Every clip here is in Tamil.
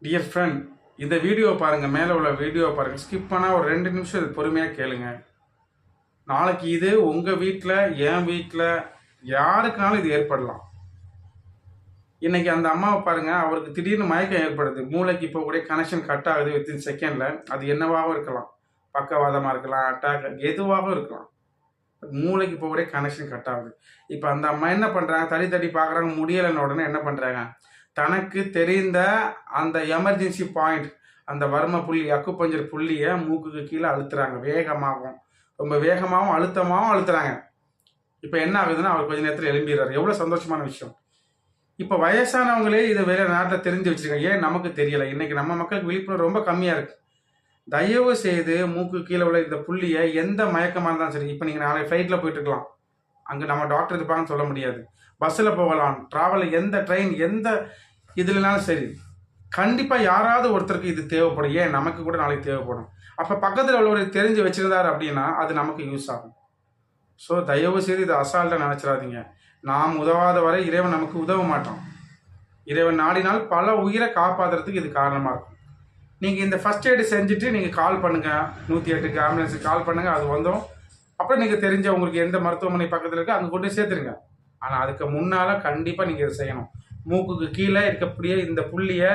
டியர் ஃப்ரெண்ட், இந்த வீடியோ பாருங்கள், மேலே உள்ள வீடியோ பாருங்கள். ஸ்கிப் பண்ணால் ஒரு 2 நிமிஷம் இது பொறுமையாக கேளுங்க. நாளைக்கு இது உங்கள் வீட்டில், என் வீட்டில், யாருக்குனாலும் இது ஏற்படலாம். இன்னைக்கு அந்த அம்மாவை பாருங்கள், அவருக்கு திடீர்னு மயக்கம் ஏற்படுது. மூளைக்கு இப்போ கூட கனெக்ஷன் கட் ஆகுது வித்தின் செகண்டில். அது என்னவாகவும் இருக்கலாம், பக்கவாதமாக இருக்கலாம், அட்டாக் எதுவாகவும் இருக்கலாம். மூளைக்கு இப்போ கூட கனெக்ஷன் கட் ஆகுது. இப்போ அந்த அம்மா என்ன பண்ணுறாங்க, தடி தடி பார்க்குறாங்க, முடியலைன்னு உடனே என்ன பண்ணுறாங்க, தனக்கு தெரிந்த அந்த எமர்ஜென்சி பாயிண்ட், அந்த வர்ம புள்ளி, அக்குப்பஞ்சர் புள்ளியை மூக்குக்கு கீழே அழுத்துறாங்க. வேகமாகவும், ரொம்ப வேகமாகவும் அழுத்தமாகவும் அழுத்துறாங்க. இப்போ என்ன ஆகுதுன்னா, அவர் கொஞ்ச நேரத்தில் எழும்பிடுறாரு. எவ்வளோ சந்தோஷமான விஷயம். இப்போ வயசானவங்களே இதை வேற நாட்டில் தெரிஞ்சு வச்சிருக்காங்க. ஏன் நமக்கு தெரியலை? இன்னைக்கு நம்ம மக்களுக்கு விழிப்புணர்வு ரொம்ப கம்மியாக இருக்கு. தயவு செய்து மூக்கு கீழே உள்ள இந்த புள்ளியை, எந்த மயக்கமாக இருந்தாலும் சரி, இப்போ நீங்கள் நாளைக்கு ஃப்ளைட்டில் போயிட்டு இருக்கலாம், அங்கே நம்ம டாக்டர் இருப்பாங்கன்னு சொல்ல முடியாது. பஸ்ஸில் போகலாம், ட்ராவல், எந்த ட்ரெயின், எந்த இதுலனாலும் சரி, கண்டிப்பாக யாராவது ஒருத்தருக்கு இது தேவைப்படும். ஏன் நமக்கு கூட நாளைக்கு தேவைப்படும். அப்போ பக்கத்தில் உள்ளவர் தெரிஞ்சு வச்சிருந்தார் அப்படின்னா அது நமக்கு யூஸ் ஆகும். ஸோ தயவு செய்து இதை அசால்ட்டாக நினச்சிடாதீங்க. நாம் உதவாத வரை இறைவன் நமக்கு உதவ மாட்டான். இறைவன் நாடினால் பல உயிரை காப்பாற்றுறதுக்கு இது காரணமாக இருக்கும். நீங்கள் இந்த ஃபர்ஸ்ட் எய்டு செஞ்சுட்டு நீங்கள் கால் பண்ணுங்கள், 108க்கு ஆம்புலன்ஸுக்கு கால் பண்ணுங்கள், அது வந்தோம். அப்புறம் நீங்கள் தெரிஞ்ச உங்களுக்கு எந்த மருத்துவமனை பக்கத்தில் இருக்கோ அங்கே கொண்டு சேர்த்துருங்க. ஆனால் அதுக்கு முன்னால் கண்டிப்பாக நீங்கள் இதை செய்யணும். மூக்குக்கு கீழே இருக்கக்கூடிய இந்த புள்ளியை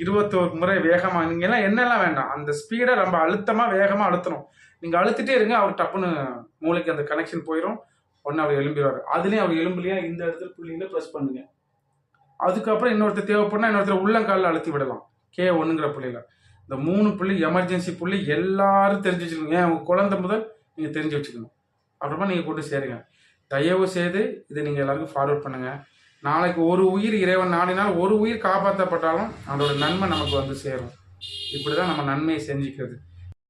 21 முறை வேகமாக, நீங்கள்லாம் என்னெல்லாம் வேண்டாம், அந்த ஸ்பீடை ரொம்ப அழுத்தமாக வேகமாக அழுத்தணும். நீங்கள் அழுத்திட்டே இருங்க, அவர் டப்புன்னு மூளைக்கு அந்த கனெக்ஷன் போயிடும். ஒன்று அவர் எழும்பிடுவார். அதுலேயும் அவர் எலும்புலையா இந்த இடத்துல புள்ளியில் ப்ரெஸ் பண்ணுங்க. அதுக்கப்புறம் இன்னொருத்தர் தேவைப்படனா இன்னொருத்தர் உள்ளங்காலில் அழுத்தி விடலாம். K1ங்கிற புள்ளியில். இந்த 3 புள்ளி எமர்ஜென்சி புள்ளி எல்லாரும் தெரிஞ்சு வச்சுக்கோங்க. ஏன் உங்கள் குழந்தை முதல் நீங்கள் தெரிஞ்சு வச்சுக்கணும். அப்புறமா நீங்கள் கொண்டு சேருங்க. தயவு செய்து இதை நீங்கள் எல்லாருக்கும் ஃபார்வர்ட் பண்ணுங்கள். நாளைக்கு ஒரு உயிர் இறைவன் நாடினால் ஒரு உயிர் காப்பாற்றப்பட்டாலும் அதோட நன்மை நமக்கு வந்து சேரும். இப்படி தான் நம்ம நன்மையை செஞ்சுக்கிறது.